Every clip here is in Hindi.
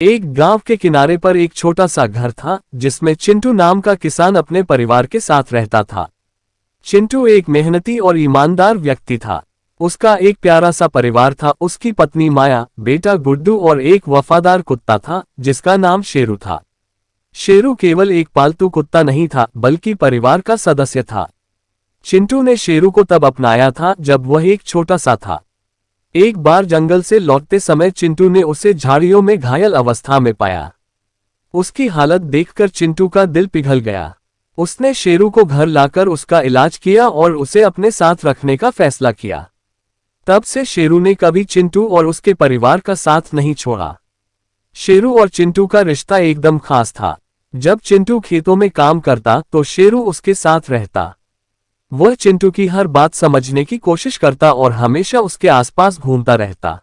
एक गांव के किनारे पर एक छोटा सा घर था जिसमें चिंटू नाम का किसान अपने परिवार के साथ रहता था। चिंटू एक मेहनती और ईमानदार व्यक्ति था। उसका एक प्यारा सा परिवार था। उसकी पत्नी माया, बेटा गुड्डू और एक वफादार कुत्ता था जिसका नाम शेरू था। शेरू केवल एक पालतू कुत्ता नहीं था बल्कि परिवार का सदस्य था। चिंटू ने शेरू को तब अपनाया था जब वह एक छोटा सा था। एक बार जंगल से लौटते समय चिंटू ने उसे झाड़ियों में घायल अवस्था में पाया। उसकी हालत देखकर चिंटू का दिल पिघल गया। उसने शेरू को घर लाकर उसका इलाज किया और उसे अपने साथ रखने का फैसला किया। तब से शेरू ने कभी चिंटू और उसके परिवार का साथ नहीं छोड़ा। शेरू और चिंटू का रिश्ता एकदम खास था। जब चिंटू खेतों में काम करता तो शेरू उसके साथ रहता। वह चिंटू की हर बात समझने की कोशिश करता और हमेशा उसके आसपास घूमता रहता।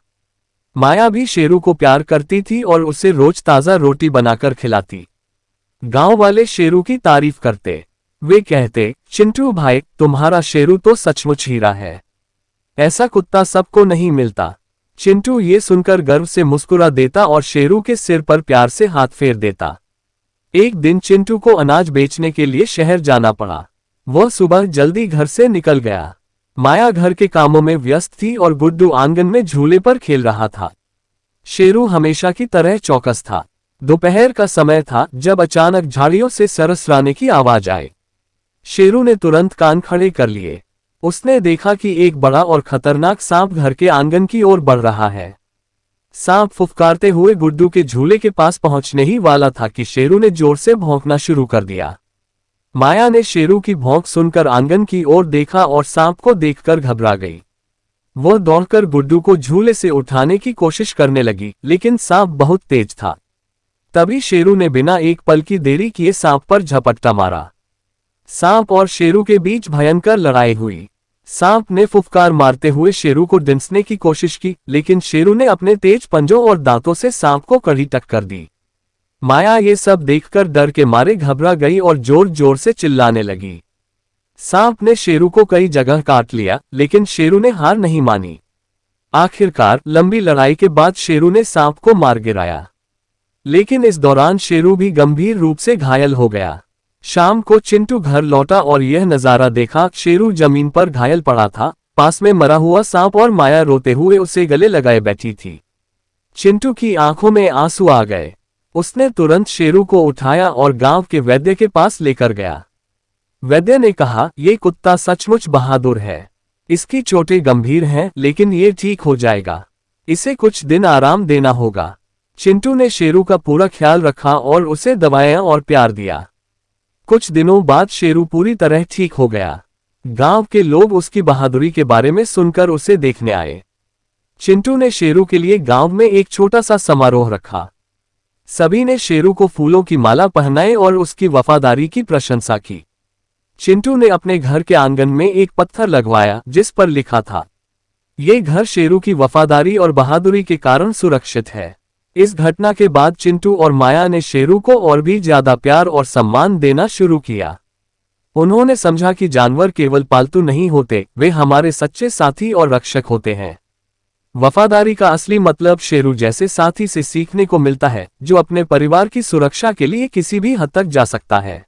माया भी शेरू को प्यार करती थी और उसे रोज ताज़ा रोटी बनाकर खिलाती। गांव वाले शेरू की तारीफ करते। वे कहते, चिंटू भाई, तुम्हारा शेरू तो सचमुच हीरा है। ऐसा कुत्ता सबको नहीं मिलता। चिंटू ये सुनकर गर्व से मुस्कुरा देता और शेरू के सिर पर प्यार से हाथ फेर देता। एक दिन चिंटू को अनाज बेचने के लिए शहर जाना पड़ा। वह सुबह जल्दी घर से निकल गया। माया घर के कामों में व्यस्त थी और गुड्डू आंगन में झूले पर खेल रहा था। शेरू हमेशा की तरह चौकस था। दोपहर का समय था जब अचानक झाड़ियों से सरसराने की आवाज आई। शेरू ने तुरंत कान खड़े कर लिए। उसने देखा कि एक बड़ा और खतरनाक सांप घर के आंगन की ओर बढ़ रहा है। सांप फुफकारते हुए गुड्डू के झूले के पास पहुंचने ही वाला था कि शेरू ने जोर से भौंकना शुरू कर दिया। माया ने शेरू की भौंक सुनकर आंगन की ओर देखा और सांप को देखकर घबरा गई। वह दौड़कर गुड्डू को झूले से उठाने की कोशिश करने लगी, लेकिन सांप बहुत तेज था। तभी शेरू ने बिना एक पल की देरी किए सांप पर झपट्टा मारा। सांप और शेरू के बीच भयंकर लड़ाई हुई। सांप ने फुफकार मारते हुए शेरू को डिंसने की कोशिश की, लेकिन शेरू ने अपने तेज पंजों और दांतों से सांप को कड़ी टक्कर दी। माया ये सब देखकर डर के मारे घबरा गई और जोर जोर से चिल्लाने लगी। सांप ने शेरू को कई जगह काट लिया, लेकिन शेरू ने हार नहीं मानी। आखिरकार लंबी लड़ाई के बाद शेरू ने सांप को मार गिराया, लेकिन इस दौरान शेरू भी गंभीर रूप से घायल हो गया। शाम को चिंटू घर लौटा और यह नजारा देखा। शेरू जमीन पर घायल पड़ा था, पास में मरा हुआ सांप और माया रोते हुए उसे गले लगाए बैठी थी। चिंटू की आंखों में आंसू आ गए। उसने तुरंत शेरू को उठाया और गांव के वैद्य के पास लेकर गया। वैद्य ने कहा, ये कुत्ता सचमुच बहादुर है। इसकी चोटें गंभीर हैं, लेकिन ये ठीक हो जाएगा। इसे कुछ दिन आराम देना होगा। चिंटू ने शेरू का पूरा ख्याल रखा और उसे दवाएं और प्यार दिया। कुछ दिनों बाद शेरू पूरी तरह ठीक हो गया। गांव के लोग उसकी बहादुरी के बारे में सुनकर उसे देखने आए। चिंटू ने शेरू के लिए गांव में एक छोटा सा समारोह रखा। सभी ने शेरू को फूलों की माला पहनाई और उसकी वफादारी की प्रशंसा की। चिंटू ने अपने घर के आंगन में एक पत्थर लगवाया जिस पर लिखा था, ये घर शेरू की वफादारी और बहादुरी के कारण सुरक्षित है। इस घटना के बाद चिंटू और माया ने शेरू को और भी ज्यादा प्यार और सम्मान देना शुरू किया। उन्होंने समझा कि जानवर केवल पालतू नहीं होते, वे हमारे सच्चे साथी और रक्षक होते हैं। वफादारी का असली मतलब शेरू जैसे साथी से सीखने को मिलता है, जो अपने परिवार की सुरक्षा के लिए किसी भी हद तक जा सकता है।